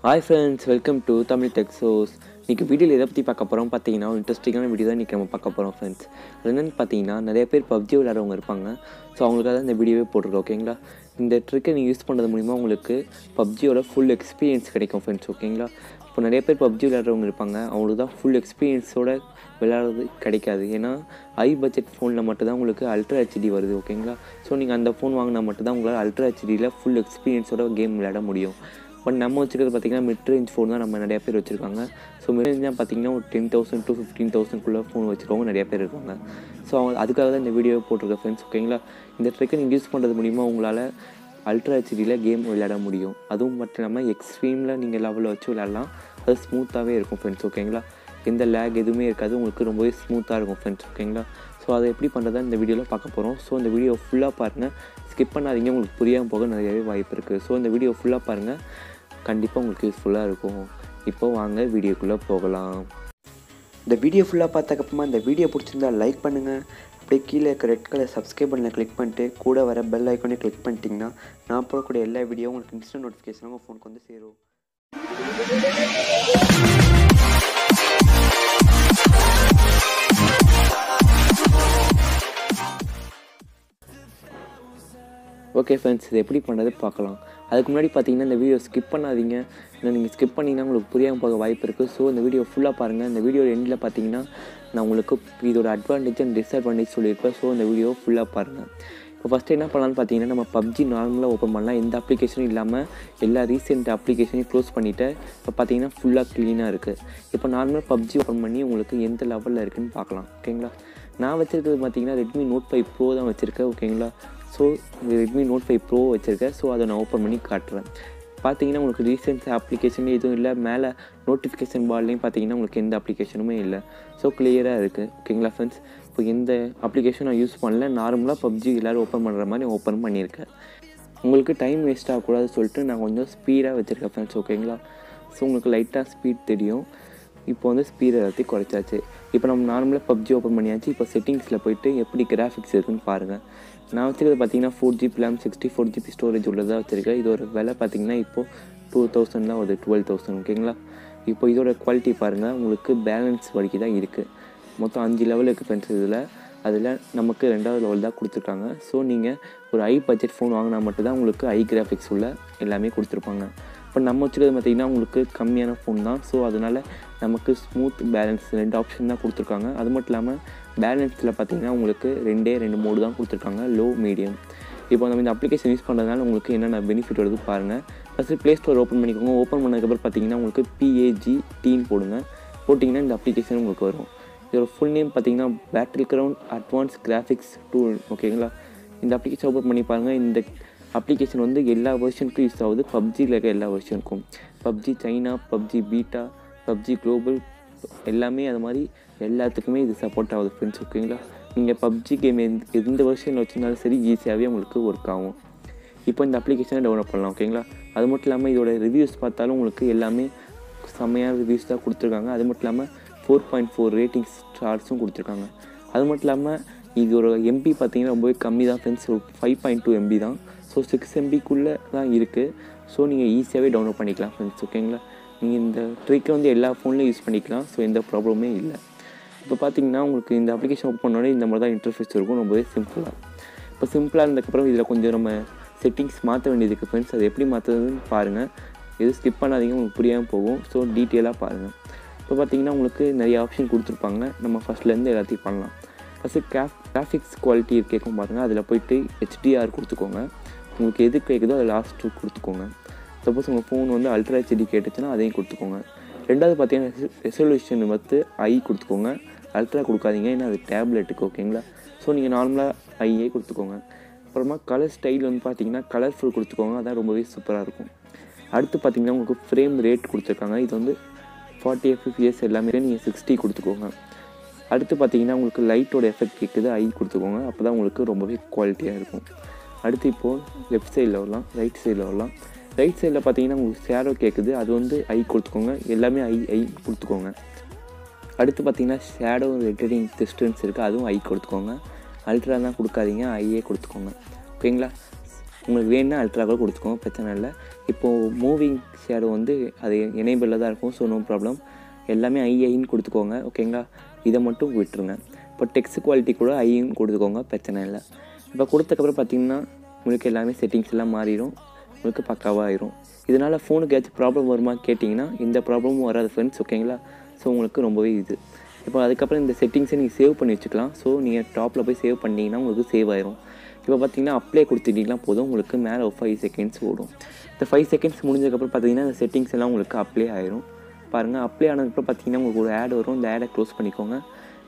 Hi friends, welcome to Tamil Tech Source. இன்னைக்கு வீடியோவில் எதை பற்றி பார்க்க போகிறோம் பார்த்தீங்கன்னா இன்ட்ரெஸ்டிங்கான வீடியோ தான் இன்றைக்கி நம்ம பார்க்க போகிறோம் ஃப்ரெண்ட்ஸ். அது என்னென்னு பார்த்தீங்கன்னா நிறைய பேர் PUBG விளையாடுறவங்க இருப்பாங்க. ஸோ அவங்களுக்காக தான் இந்த வீடியோவே போட்டிருக்கோம். ஓகேங்களா, இந்த ட்ரிக்கை நீங்கள் யூஸ் பண்ணுறது மூலிமா உங்களுக்கு PUBGயோட ஃபுல் எக்ஸ்பீரியன்ஸ் கிடைக்கும் ஃப்ரெண்ட்ஸ். ஓகேங்களா, இப்போ நிறைய பேர் PUBG விளையாடுறவங்க இருப்பாங்க, அவங்களுக்கு தான் ஃபுல் எக்ஸ்பீரியன்ஸோட விளையாடுறது கிடைக்காது. ஏன்னா ஹை பட்ஜெட் ஃபோனில் மட்டும்தான் உங்களுக்கு அல்ட்ரா ஹெச்டி வருது. ஓகேங்களா, ஸோ நீங்கள் அந்த ஃபோன் வாங்கினா மட்டும்தான் உங்களால் அல்ட்ரா ஹெச்டியில் ஃபுல் எக்ஸ்பீரியன்ஸோட கேம் விளையாட முடியும். பட் நம்ம வச்சுக்கிறது பார்த்திங்கன்னா மிட் ரேஞ்ச் ஃபோன் தான் நம்ம நிறையா பேர் வச்சுருக்காங்க. ஸோ மிட் ரேஞ்ச் தான் பார்த்திங்கன்னா ஒரு 10,000 to 15,000 ஃபோன் வச்சுருக்கவங்க நிறையா பேர் இருக்காங்க. ஸோ அதுக்காக தான் இந்த வீடியோவை போட்டிருக்கேன் ஃப்ரெண்ட்ஸ். ஓகேங்களா, இந்த ட்ரிக்கை நீங்கள் யூஸ் பண்ணுறது மூலிமா உங்களால் அல்ட்ரா ஹெச்டியில் கேம் விளையாட முடியும். அதுவும் மட்டும் இல்லாமல் எக்ஸ்ட்ரீமில் நீங்கள் லெவலில் வச்சு விளையாடலாம். அது ஸ்மூத்தாகவே இருக்கும் ஃப்ரெண்ட்ஸ். ஓகேங்களா, எந்த லேக் எதுவுமே இருக்காது, உங்களுக்கு ரொம்பவே ஸ்மூத்தாக இருக்கும் ஃப்ரெண்ட்ஸ். ஓகேங்களா, ஸோ அதை எப்படி பண்ணுறதா இந்த வீடியோவில் பார்க்க போகிறோம். ஸோ இந்த வீடியோ ஃபுல்லாக பாருங்கள், ஸ்கிப் பண்ணாதீங்க, உங்களுக்கு புரியாமல் போக நிறையவே வாய்ப்பு இருக்குது. ஸோ இந்த வீடியோ ஃபுல்லாக பாருங்கள், கண்டிப்பாக உங்களுக்கு யூஸ்ஃபுல்லாக இருக்கும். இப்போ வாங்க வீடியோக்குள்ளே போகலாம். இந்த வீடியோ ஃபுல்லாக பார்த்ததுக்கப்புறமா இந்த வீடியோ பிடிச்சிருந்தா லைக் பண்ணுங்கள். அப்படியே கீழே இருக்க ரெட் கலர் சப்ஸ்கிரைப் பண்ணல கிளிக் பண்ணிட்டு கூட வர பெல் ஐக்கானே கிளிக் பண்ணிட்டீங்கன்னா நான் போடக்கூடிய எல்லா வீடியோவும் உங்களுக்கு இன்ஸ்டன்ட் நோட்டிஃபிகேஷன் உங்கள் ஃபோனுக்கு வந்து சேரும். ஓகே ஃப்ரெண்ட்ஸ், இது எப்படி பண்ணுறது பார்க்கலாம். அதுக்கு முன்னாடி பார்த்தீங்கன்னா இந்த வீடியோ ஸ்கிப் பண்ணாதீங்க. நீங்கள் ஸ்கிப் பண்ணிங்கன்னா உங்களுக்கு புரியாமல் போக வாய்ப்பு இருக்குது. ஸோ இந்த வீடியோ ஃபுல்லாக பாருங்கள். இந்த வீடியோ எண்டில் பார்த்தீங்கன்னா நான் உங்களுக்கு இதோட அட்வான்டேஜ் அண்ட் டிஸ்அட்வான்டேஜ் சொல்லியிருப்பேன். ஸோ இந்த வீடியோ ஃபுல்லாக பாருங்கள். இப்போ ஃபஸ்ட்டு என்ன பண்ணலான்னு பார்த்தீங்கன்னா நம்ம PUBG நார்மலாக ஓப்பன் பண்ணலாம். எந்த அப்ளிகேஷனும் இல்லாமல் எல்லா ரீசெண்ட் அப்ளிகேஷனையும் க்ளோஸ் பண்ணிவிட்டு இப்போ பார்த்தீங்கன்னா ஃபுல்லாக க்ளீனாக இருக்குது. இப்போ நார்மலாக PUBG ஓப்பன் பண்ணி உங்களுக்கு எந்த லெவலில் இருக்குதுன்னு பார்க்கலாம். ஓகேங்களா, நான் வச்சுருக்கிறது பார்த்தீங்கன்னா Redmi Note 5 Pro தான் வச்சுருக்கேன். ஓகேங்களா, ஸோ இந்த Redmi Note 5 Pro வச்சுருக்கேன். ஸோ அதை நான் ஓப்பன் பண்ணி காட்டுறேன். பார்த்தீங்கன்னா உங்களுக்கு ரீசெண்ட் அப்ளிகேஷன் எதுவும் இல்லை. மேலே நோட்டிஃபிகேஷன் பார்லையும் பார்த்தீங்கன்னா உங்களுக்கு எந்த அப்ளிகேஷனுமே இல்லை. ஸோ கிளியராக இருக்குது. ஓகேங்களா ஃப்ரெண்ட்ஸ், இப்போ எந்த அப்ளிகேஷன் நான் யூஸ் பண்ணல. நார்மலாக PUBG எல்லோரும் ஓப்பன் பண்ணுற மாதிரி ஓப்பன் பண்ணியிருக்கேன். உங்களுக்கு டைம் வேஸ்ட் ஆகக்கூடாது சொல்லிட்டு நான் கொஞ்சம் ஸ்பீடாக வச்சுருக்கேன் ஃப்ரெண்ட்ஸ். ஓகேங்களா, ஸோ உங்களுக்கு லைட்டாக ஸ்பீட் தெரியும். இப்போ வந்து ஸ்பீடை எல்லாத்தையும் குறைச்சாச்சு. இப்போ நம்ம நார்மலாக PUBG ஓப்பன் பண்ணியாச்சு. இப்போ செட்டிங்ஸில் போய்ட்டு எப்படி கிராஃபிக்ஸ் இருக்குதுன்னு பாருங்கள். நான் வச்சுருக்கிறது பார்த்தீங்கன்னா 4GB RAM 64GB ஸ்டோரேஜ் உள்ளதாக வச்சுருக்கேன். இதோட விலை பார்த்தீங்கன்னா இப்போது 2000 தான் வருது, 12,000. ஓகேங்களா, இப்போ இதோட குவாலிட்டி பாருங்கள், உங்களுக்கு பேலன்ஸ் வரைக்கும் தான் இருக்குது. மொத்தம் 5 லெவல் இருக்குது ஃப்ரெண்ட்ஸ். அதில் நமக்கு 2வது லெவல் தான் கொடுத்துருக்காங்க. ஸோ நீங்கள் ஒரு ஹை பட்ஜெட் ஃபோன் வாங்கினா மட்டும்தான் உங்களுக்கு ஹை கிராஃபிக்ஸ் உள்ள எல்லாமே கொடுத்துருப்பாங்க. இப்போ நம்ம வச்சுக்கிறது பார்த்திங்கன்னா உங்களுக்கு கம்மியான ஃபோன் தான். ஸோ அதனால் நமக்கு ஸ்மூத் பேலன்ஸ் 2 ஆப்ஷன் தான் கொடுத்துருக்காங்க. அது மட்டும் இல்லாமல் பேலன்ஸில் பார்த்திங்கன்னா உங்களுக்கு 2 மோடு தான் கொடுத்துருக்காங்க, லோ மீடியம். இப்போ நம்ம இந்த அப்ளிகேஷன் யூஸ் பண்ணுறதுனால உங்களுக்கு என்னென்ன பெனிஃபிட் வருது பாருங்கள். ஃபஸ்ட்டு ப்ளே ஸ்டோர் ஓப்பன் பண்ணிக்கோங்க. ஓப்பன் பண்ணதுக்கப்புறம் பார்த்திங்கன்னா உங்களுக்கு PAGT போடுங்க. போட்டிங்கன்னா இந்த அப்ளிகேஷன் உங்களுக்கு வரும். இதோட ஃபுல் நேம் பார்த்திங்கன்னா பேட்டில்கிரவுண்ட் அட்வான்ஸ் கிராஃபிக்ஸ் டூல். ஓகேங்களா, இந்த அப்ளிகேஷன் ஓப்பன் பண்ணி பாருங்கள். இந்த அப்ளிகேஷன் வந்து எல்லா வெர்ஷனுக்கும் யூஸ் ஆகுது. PUBGயில் இருக்க எல்லா வெர்ஷனுக்கும், PUBG China, PUBG beta, PUBG global எல்லாமே அது மாதிரி எல்லாத்துக்குமே இது சப்போர்ட் ஆகுது ஃப்ரெண்ட்ஸ். ஓகேங்களா, நீங்கள் PUBG கேம் எந்த வெர்ஷனில் வச்சுருந்தாலும் சரி ஈஸியாகவே உங்களுக்கு ஒர்க் ஆகும். இப்போ இந்த அப்ளிகேஷனை டவுன்லோட் பண்ணலாம். ஓகேங்களா, அது மட்டும் இல்லாமல் இதோட ரிவ்யூஸ் பார்த்தாலும் உங்களுக்கு எல்லாமே செம்மையான ரிவ்யூஸ் தான் கொடுத்துருக்காங்க. அது மட்டும் இல்லாமல் 4.4 ரேட்டிங் ஸ்டார்ஸும் கொடுத்துருக்காங்க. அது மட்டும் இல்லாமல் இதோட MB பார்த்திங்கன்னா ரொம்பவே கம்மி தான் ஃப்ரெண்ட்ஸ், 5.2 MB தான். ஸோ 6 MBக்குள்ளே தான் இருக்குது. ஸோ நீங்கள் ஈஸியாகவே டவுன்லோட் பண்ணிக்கலாம் ஃப்ரெண்ட்ஸ். ஓகேங்களா, நீங்கள் இந்த ட்ரிக்கை வந்து எல்லா ஃபோன்லேயும் யூஸ் பண்ணிக்கலாம். ஸோ எந்த ப்ராப்ளமே இல்லை. இப்போ பார்த்தீங்கன்னா உங்களுக்கு இந்த அப்ளிகேஷன் ஓப்பன் பண்ணோடனே இந்த மாதிரி தான் இன்டர்ஃபேஸ் இருக்கும், ரொம்பவே சிம்பிளாக. இப்போ சிம்பிளாக இருந்ததுக்கப்புறம் இதில் கொஞ்சம் நம்ம செட்டிங்ஸ் மாற்ற வேண்டியது இருக்குது ஃப்ரெண்ட்ஸ். அது எப்படி மாற்றுறதுன்னு பாருங்கள். எது ஸ்கிப் பண்ணாதீங்க, உங்களுக்கு புரியாமல் போகும். ஸோ டீட்டெயிலாக பாருங்கள். இப்போ பார்த்தீங்கன்னா உங்களுக்கு நிறைய ஆப்ஷன் கொடுத்துருப்பாங்க. நம்ம ஃபஸ்ட்லேருந்து எல்லாத்தையும் பண்ணலாம். ஃபஸ்ட்டு கிராஃபிக்ஸ் குவாலிட்டி கேட்கும் பாருங்கள். அதில் போய்ட்டு HDR கொடுத்துக்கோங்க. உங்களுக்கு எது கேட்குதோ அதை லாஸ்ட்டு கொடுத்துக்கோங்க. சப்போஸ் உங்கள் ஃபோன் வந்து அல்ட்ரா ஹெச்டி கேட்டுச்சுன்னா அதையும் கொடுத்துக்கோங்க. ரெண்டாவது பார்த்தீங்கன்னா ரெசல்யூஷன் வந்து ஐ கொடுத்துக்கோங்க. அல்ட்ரா கொடுக்காதீங்க, ஏன்னா அது டேப்லெட்டுக்கு. ஓகேங்களா, ஸோ நீங்கள் நார்மலாக ஐயே கொடுத்துக்கோங்க. அப்புறமா கலர் ஸ்டைல் வந்து பார்த்தீங்கன்னா கலர்ஃபுல் கொடுத்துக்கோங்க, அதான் ரொம்பவே சூப்பராக இருக்கும். அடுத்து பார்த்தீங்கன்னா உங்களுக்கு ஃப்ரேம் ரேட் கொடுத்துருக்காங்க. இது வந்து 40 FPS எல்லாமே நீங்கள் 60 கொடுத்துக்கோங்க. அடுத்து பார்த்தீங்கன்னா உங்களுக்கு லைட்டோட எஃபெக்ட் கேட்குது, ஐ கொடுத்துக்கோங்க. அப்போ தான் உங்களுக்கு ரொம்பவே குவாலிட்டியாக இருக்கும். அடுத்து இப்போது லெஃப்ட் சைடில் வரலாம், ரைட் சைடில் வரலாம். ரைட் சைடில் பார்த்தீங்கன்னா உங்களுக்கு ஷேடோ கேட்குது, அது வந்து ஐ கொடுத்துக்கோங்க. எல்லாமே ஐ கொடுத்துக்கோங்க. அடுத்து பார்த்தீங்கன்னா ஷேடோ ரெட்டரிங் டிஸ்டன்ஸ் இருக்குது, அதுவும் ஐ கொடுத்துக்கோங்க. அல்ட்ரா தான் கொடுக்காதீங்க, ஐயே கொடுத்துக்கோங்க. ஓகேங்களா, உங்களுக்கு வேணுன்னா அல்ட்ரா கூட கொடுத்துக்கோங்க, பிரச்சனை இல்லை. இப்போது மூவிங் ஷேடோ வந்து அது எனேபிளில் தான் இருக்கும். ஸோ நோ ப்ராப்ளம், எல்லாமே ஐன்னு கொடுத்துக்கோங்க. ஓகேங்களா, இதை மட்டும் விட்டுருங்க. இப்போ டெக்ஸ்ட் குவாலிட்டி கூட ஐன்னு கொடுத்துக்கோங்க, பிரச்சனை இல்லை. இப்போ கொடுத்தக்கப்புறம் பார்த்திங்கன்னா உங்களுக்கு எல்லாமே செட்டிங்ஸ் எல்லாம் மாறிடும், உங்களுக்கு பக்காவாக ஆயிரும். இதனால் ஃபோனுக்கு ஏதாச்சும் ப்ராப்ளம் வருமா கேட்டிங்கன்னா எந்த ப்ராப்ளமும் வராது ஃப்ரெண்ட்ஸ். ஓகேங்களா, ஸோ உங்களுக்கு ரொம்பவே இது. இப்போ அதுக்கப்புறம் இந்த செட்டிங்ஸை நீங்கள் சேவ் பண்ணி வச்சுக்கலாம். ஸோ நீங்கள் டாப்பில் போய் சேவ் பண்ணிங்கன்னா உங்களுக்கு சேவ் ஆயிரும். இப்போ பார்த்தீங்கன்னா அப்ளை கொடுத்துட்டிங்கன்னா போதும், உங்களுக்கு மேலே ஒரு 5 செகண்ட்ஸ் ஓடும். இந்த 5 செகண்ட்ஸ் முடிஞ்சதுக்கப்புறம் பார்த்தீங்கன்னா இந்த செட்டிங்ஸ் எல்லாம் உங்களுக்கு அப்ளை ஆயிரும். பாருங்கள், அப்ளை ஆனதுக்கப்புறம் பார்த்தீங்கன்னா உங்களுக்கு ஒரு ஆட் வரும். இந்த ஆடை க்ளோஸ் பண்ணிக்கோங்க.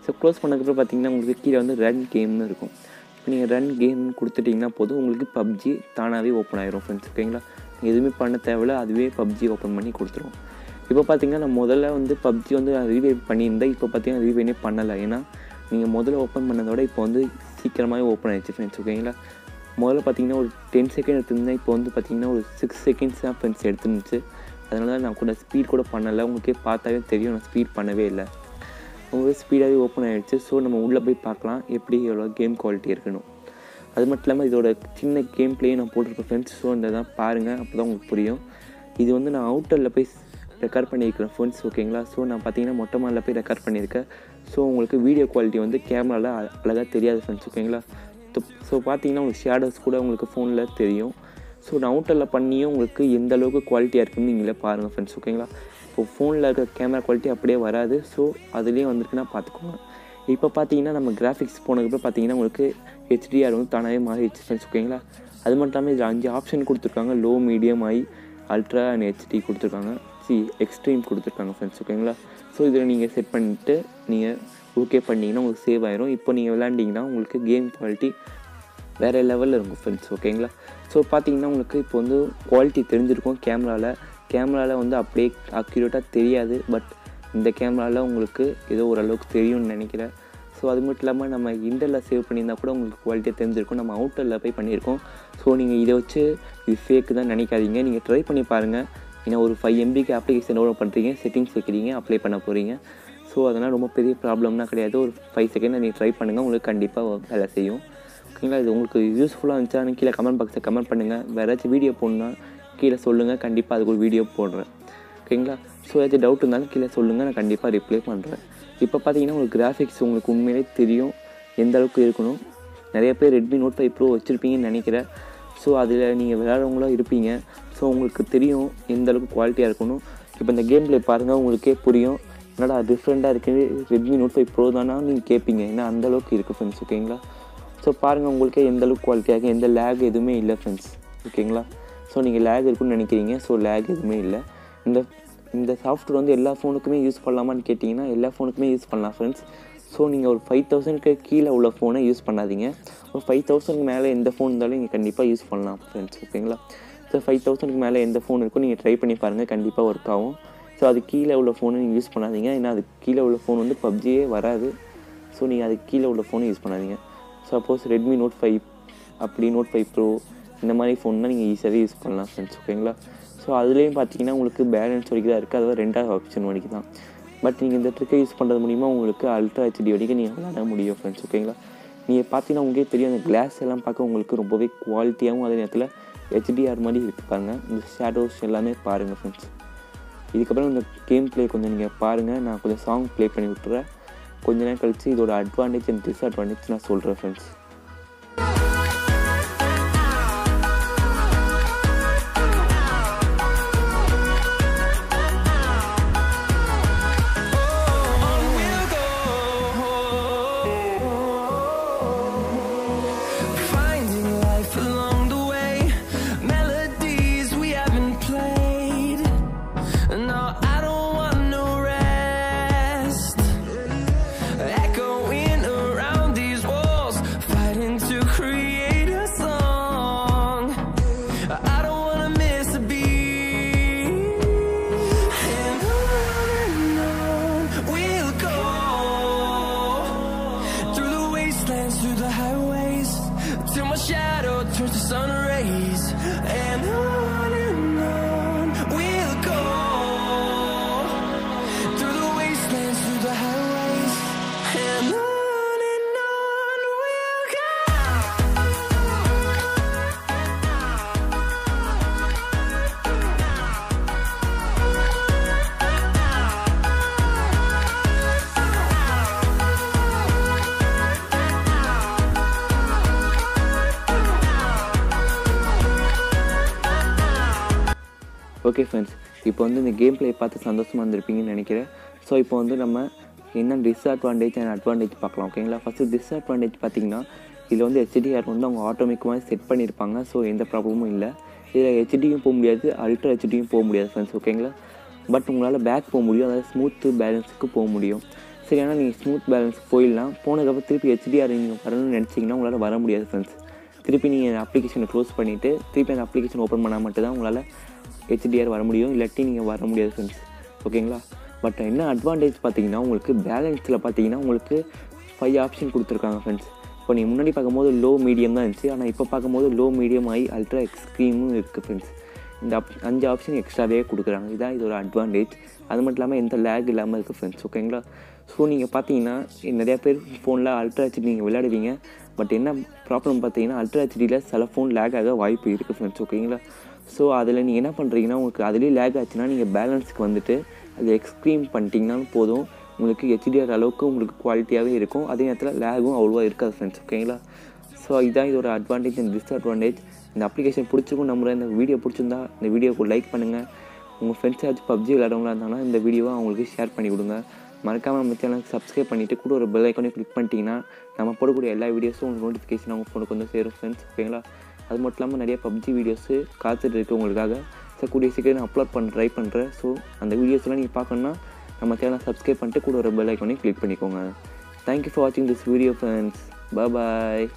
ஸோ க்ளோஸ் பண்ணதுக்கப்புறம் பார்த்தீங்கன்னா உங்களுக்கு கீழே வந்து ரன் கேம்னு இருக்கும். இப்போ நீங்கள் ரன் கேம்னு கொடுத்துட்டிங்கன்னா போதும், உங்களுக்கு PUBG தானாகவே ஓப்பன் ஆயிரும் ஃப்ரெண்ட்ஸ். ஓகேங்களா, எதுவுமே பண்ண தேவையில்ல, அதுவே PUBG ஓப்பன் பண்ணி கொடுத்துரும். இப்போ பார்த்தீங்கன்னா நான் முதல்ல வந்து PUBG வந்து ரீவைவ் பண்ணியிருந்தேன். இப்போ பார்த்தீங்கன்னா ரீவைனே பண்ணலை, ஏன்னா நீங்கள் முதல்ல ஓப்பன் பண்ணதோட இப்போ வந்து சீக்கிரமாகவே ஓப்பன் ஆகிடுச்சு ஃப்ரெண்ட்ஸ். ஓகேங்களா, முதல்ல பார்த்தீங்கன்னா ஒரு 10 செகண்ட் எடுத்துருந்தேன், இப்போ வந்து பார்த்தீங்கன்னா ஒரு 6 செகண்ட்ஸ் தான் ஃப்ரெண்ட்ஸ் எடுத்துருந்துச்சு. அதனால தான் நான் கூட ஸ்பீட் கூட பண்ணலை. உங்களுக்கே பார்த்தாவே தெரியும் நான் ஸ்பீட் பண்ணவே இல்லை, ரொம்பவே ஸ்பீடாகவே ஓப்பன் ஆகிடுச்சு. ஸோ நம்ம உள்ளே போய் பார்க்கலாம் எப்படி எவ்வளோ கேம் குவாலிட்டி இருக்கணும். அது மட்டும் இல்லாமல் இதோட சின்ன கேம் பிளேயே நான் போட்டிருக்கேன் ஃப்ரெண்ட்ஸ். ஸோ இந்த தான் பாருங்கள், அப்போ தான் உங்களுக்கு புரியும். இது வந்து நான் அவுட்டரில் போய் ரெக்கார்ட் பண்ணியிருக்கிறேன் ஃப்ரெண்ட்ஸ். ஓகேங்களா, ஸோ நான் பார்த்தீங்கன்னா மொட்டை மாடியில் போய் ரெக்கார்ட் பண்ணியிருக்கேன். ஸோ உங்களுக்கு வீடியோ குவாலிட்டி வந்து கேமராவில் அழகாக தெரியாது ஃப்ரெண்ட்ஸ். ஓகேங்களா, ஸோ பார்த்தீங்கன்னா உங்களுக்கு ஷேடோஸ் கூட உங்களுக்கு ஃபோனில் தெரியும். ஸோ நான் அவுட்டரில் பண்ணியும் உங்களுக்கு எந்த அளவுக்கு குவாலிட்டியாக இருக்குன்னு நீங்களே பாருங்கள் ஃப்ரெண்ட்ஸ். ஓகேங்களா, இப்போ ஃபோனில் இருக்கிற கேமரா குவாலிட்டி அப்படியே வராது. ஸோ அதுலேயும் வந்துருக்குன்னா பார்த்துக்கோங்க. இப்போ பார்த்தீங்கன்னா நம்ம கிராஃபிக்ஸ் போனதுக்கப்புறம் பார்த்தீங்கன்னா உங்களுக்கு HDR வந்து தானாகவே மாறிடுச்சு ஃப்ரெண்ட்ஸ். ஓகேங்களா, அது மட்டும் இல்லாமல் இதில் 5 ஆப்ஷன் கொடுத்துருக்காங்க. Low, medium, high, ultra and HD கொடுத்துருக்காங்க. எக்ஸ்ட்ரீம் கொடுத்துருக்காங்க ஃப்ரெண்ட்ஸ். ஓகேங்களா, ஸோ இதில் நீங்கள் செட் பண்ணிவிட்டு நீங்கள் ஓகே பண்ணிங்கன்னா உங்களுக்கு சேவ் ஆயிரும். இப்போ நீங்கள் விளையாண்டிங்கன்னா உங்களுக்கு கேம் குவாலிட்டி வேறு லெவலில் இருக்கும் ஃப்ரெண்ட்ஸ். ஓகேங்களா, ஸோ பார்த்தீங்கன்னா உங்களுக்கு இப்போ வந்து குவாலிட்டி தெரிஞ்சிருக்கும். கேமராவில் வந்து அப்படியே அக்யூரேட்டாக தெரியாது, பட் இந்த கேமராவில் உங்களுக்கு ஏதோ ஓரளவுக்கு தெரியும்னு நினைக்கிறேன். ஸோ அது மட்டும் இல்லாமல் நம்ம இன்டரில் சேவ் பண்ணியிருந்தால் கூட உங்களுக்கு குவாலிட்டியாக தெரிஞ்சிருக்கும். நம்ம அவுட்டரில் போய் பண்ணியிருக்கோம். ஸோ நீங்கள் இதை வச்சு இது ஃபேக்கு தான் நினைக்காதீங்க, நீங்கள் ட்ரை பண்ணி பாருங்கள். ஏன்னா ஒரு 5 MBக்கு அப்ளிகேஷன் டவுன்லோட் பண்ணுறீங்க, செட்டிங்ஸ் வைக்கிறீங்க, அப்ளை பண்ண போகிறீங்க. ஸோ அதனால் ரொம்ப பெரிய ப்ராப்ளம்னா கிடையாது. ஒரு 5 செகண்ட் நீங்கள் ட்ரை பண்ணுங்கள், உங்களுக்கு கண்டிப்பாக வேலை செய்யும். ஓகேங்களா, இது உங்களுக்கு யூஸ்ஃபுல்லாக இருந்துச்சா கீழே கமெண்ட் பாக்ஸில் கமெண்ட் பண்ணுங்கள். வேறு ஏதாச்சும் வீடியோ போடணுன்னா கீழே சொல்லுங்கள், கண்டிப்பாக அதுக்கு ஒரு வீடியோ போடுறேன். ஓகேங்களா, ஸோ ஏதாச்சும் டவுட் இருந்தாலும் கீழே சொல்லுங்கள், நான் கண்டிப்பாக ரிப்ளை பண்ணுறேன். இப்போ பார்த்தீங்கன்னா உங்களுக்கு கிராஃபிக்ஸ் உங்களுக்கு உண்மையிலே தெரியும் எந்த அளவுக்கு இருக்கணும். நிறைய பேர் Redmi Note 5 Pro வச்சுருப்பீங்கன்னு நினைக்கிறேன். ஸோ அதில் நீங்கள் விளையாடுறவங்களும் இருப்பீங்க. ஸோ உங்களுக்கு தெரியும் எந்த அளவுக்கு குவாலிட்டியாக இருக்கணும். இப்போ இந்த கேம் பிளே பாருங்கள், உங்களுக்கே புரியும் என்னடா டிஃப்ரெண்ட்டாக இருக்குது, Redmi Note 5 Pro தானா நீங்கள் கேட்பீங்க, ஏன்னா அந்தளவுக்கு இருக்குது ஃப்ரெண்ட்ஸ். ஓகேங்களா, ஸோ பாருங்கள் உங்களுக்கே எந்த அளவுக்கு குவாலிட்டியாக இருக்குது, எந்த லேக் எதுவுமே இல்லை ஃப்ரெண்ட்ஸ். ஓகேங்களா, ஸோ நீங்கள் லேக் இருக்குன்னு நினைக்கிறீங்க, ஸோ லேக் எதுவுமே இல்லை. இந்த சாஃப்ட்வேர் வந்து எல்லா ஃபோனுக்குமே யூஸ் பண்ணலாமான்னு கேட்டிங்கன்னா எல்லா ஃபோனுக்குமே யூஸ் பண்ணலாம் ஃப்ரெண்ட்ஸ். ஸோ நீங்கள் ஒரு 5000க்கு கீழே உள்ள ஃபோனை யூஸ் பண்ணாதீங்க. ஒரு 5000க்கு மேலே எந்த ஃபோன் இருந்தாலும் நீங்கள் கண்டிப்பாக யூஸ் பண்ணலாம் ஃப்ரெண்ட்ஸ். ஓகேங்களா, ஸோ 5000க்கு மேலே எந்த ஃபோன் இருக்கோ நீங்கள் ட்ரை பண்ணி பாருங்கள், கண்டிப்பாக ஒர்க் ஆகும். ஸோ அது கீழே உள்ள ஃபோனை நீங்கள் யூஸ் பண்ணாதீங்க, ஏன்னா அது கீழே உள்ள ஃபோன் வந்து PUBGயே வராது. ஸோ நீங்கள் அதுக்கு கீழே உள்ள ஃபோனை யூஸ் பண்ணாதீங்க. சப்போஸ் Redmi Note 5 அப்படி Note 5 Pro இந்த மாதிரி ஃபோன்னா நீங்கள் ஈஸியாகவே யூஸ் பண்ணலாம் ஃப்ரெண்ட்ஸ். ஓகேங்களா, ஸோ அதுலேயும் பார்த்தீங்கன்னா உங்களுக்கு பேலன்ஸ் வரைக்கும் தான் இருக்குது, அதாவது 2வது ஆப்ஷன் வரைக்கும் தான். பட் நீங்கள் இந்த ட்ரிக்கை யூஸ் பண்ணுறது மூலிமா உங்களுக்கு அல்ட்ரா HD வரைக்கும் நீங்கள் விளையாட முடியும் ஃப்ரெண்ட்ஸ். ஓகேங்களா, நீங்கள் பார்த்தீங்கன்னா உங்களுக்கே தெரியும், அந்த கிளாஸ் எல்லாம் பார்க்க உங்களுக்கு ரொம்பவே குவாலிட்டியாகவும் அதே நேரத்தில் HDR மாதிரி இருப்பாங்க. இந்த ஷேடோஸ் எல்லாமே பாருங்கள் ஃப்ரெண்ட்ஸ். இதுக்கப்புறம் இந்த கேம் ப்ளே கொஞ்சம் நீங்கள் பாருங்கள், நான் கொஞ்சம் சாங் ப்ளே பண்ணி விட்டுறேன். கொஞ்ச நேரம் கழித்து இதோட அட்வான்டேஜ் அண்ட் டிஸ்அட்வான்டேஜ் நான் சொல்கிறேன் ஃப்ரெண்ட்ஸ். ஓகே ஃப்ரெண்ட்ஸ், இப்போ வந்து இந்த கேம் ப்ளே பார்த்து சந்தோஷமாக இருந்திருப்பீங்கன்னு நினைக்கிறேன். ஸோ இப்போ வந்து நம்ம என்ன டிஸ்அட்வான்டேஜ் அண்ட் அட்வான்டேஜ் பார்க்கலாம். ஓகேங்களா? ஃபஸ்ட்டு டிஸ்அட்வான்டேஜ் பார்த்திங்கன்னா இதில் வந்து HDR வந்து அவங்க ஆட்டோமேட்டிக்காக செட் பண்ணியிருப்பாங்க. ஸோ எந்த ப்ராப்ளமும் இல்லை. இதில் HDயும் போக முடியாது, அல்ட்ரா HDயும் போக முடியாது ஃப்ரெண்ட்ஸ். ஓகேங்களா? பட் உங்களால் பேக் போக முடியும், அதாவது ஸ்மூத்து பேலன்ஸுக்கு போக முடியும். சரி, ஆனால் நீங்கள் ஸ்மூத் பேலன்ஸ் போயிடலாம். போனதுக்கப்புறம் திருப்பி HDR நீங்கள் வரணும்னு நினச்சிங்கன்னா உங்களால் வர முடியாது ஃப்ரெண்ட்ஸ். திருப்பி நீங்கள் அப்ளிகேஷனை க்ளோஸ் பண்ணிவிட்டு திருப்பி அந்த அப்ளிகேஷன் ஓப்பன் பண்ணால் மட்டும் தான் உங்களால் HDR வர முடியும், இல்லாட்டி நீங்கள் வர முடியாது ஃப்ரெண்ட்ஸ். ஓகேங்களா? பட் என்ன அட்வான்டேஜ் பார்த்தீங்கன்னா உங்களுக்கு பேலன்ஸில் பார்த்தீங்கன்னா உங்களுக்கு 5 ஆப்ஷன் கொடுத்துருக்காங்க ஃப்ரெண்ட்ஸ். இப்போ நீங்கள் முன்னாடி பார்க்கும்போது லோ மீடியம் தான் இருந்துச்சு, ஆனால் இப்போ பார்க்கும்போது லோ மீடியம் ஹை அல்ட்ரா எக்ஸ்ட்ரீமும் இருக்குது ஃப்ரெண்ட்ஸ். இந்த 5 ஆப்ஷன் எக்ஸ்ட்ராவே கொடுக்குறாங்க. இதான் இதோட அட்வான்டேஜ். அது மட்டும் இல்லாமல் எந்த லேக் இல்லாமல் இருக்குது ஃப்ரெண்ட்ஸ். ஓகேங்களா? ஸோ நீங்கள் பார்த்தீங்கன்னா நிறையா பேர் ஃபோனில் அல்ட்ரா ஹெச்டி நீங்கள் விளையாடுவீங்க. பட் என்ன ப்ராப்ளம் பார்த்தீங்கன்னா அல்ட்ரா ஹெச்டியில் சில ஃபோன் லேக் ஆக வாய்ப்பு இருக்குது ஃப்ரெண்ட்ஸ். ஓகேங்களா? ஸோ அதில் நீங்கள் என்ன பண்ணுறீங்கன்னா உங்களுக்கு அதுலேயே லேக் ஆச்சுன்னா நீங்கள் பேலன்ஸுக்கு வந்துட்டு அது எக்ஸ்ட்ரீம் பண்ணிட்டீங்கனாலும் போதும், உங்களுக்கு HDR அளவுக்கு உங்களுக்கு குவாலிட்டியாகவே இருக்கும். அதே நேரத்தில் லேகும் அவ்வளோவா இருக்காது ஃப்ரெண்ட்ஸ். ஓகேங்களா? ஸோ இதுதான் இதோட அட்வான்டேஜ் அண்ட் டிஸ்அட்வான்டேஜ். இந்த அப்ளிகேஷன் பிடிச்சிருக்கும் நம்புகிறேன். இந்த வீடியோ பிடிச்சிருந்தா இந்த வீடியோக்கு லைக் பண்ணுங்கள். உங்கள் ஃப்ரெண்ட்ஸ் யாச்சும் PUBG விளையாடவங்களா இருந்தாங்கன்னா இந்த வீடியோவை அவங்களுக்கு ஷேர் பண்ணி கொடுங்க. மறக்காமல் நம்ம சேனலுக்கு சப்ஸ்கிரைப் பண்ணிவிட்டு கூட ஒரு பெல் ஐக்கானே கிளிக் பண்ணிட்டீங்கன்னா நம்ம போடக்கூடிய எல்லா வீடியோஸும் உங்களுக்கு நோட்டிஃபிகேஷன் அவங்க ஃபோனுக்கு வந்து சேரும் ஃப்ரெண்ட்ஸ். ஓகேங்களா? அது மட்டும் இல்லாமல் நிறைய PUBG வீடியோஸு காத்துட்டு இருக்குது உங்களுக்காக. ஸோ கூடிய சீக்கிரம் நான் அப்லோட் பண்ண ட்ரை பண்ணுறேன். ஸோ அந்த வீடியோஸ்லாம் நீங்கள் பார்க்கணுன்னா நம்ம சேனலை சப்ஸ்கிரைப் பண்ணிட்டு கூட ஒரு பெல் ஐக்கானே கிளிக் பண்ணிக்கோங்க. தேங்க்யூ ஃபார் வாட்சிங் திஸ் வீடியோ ஃப்ரெண்ட்ஸ். பாய்.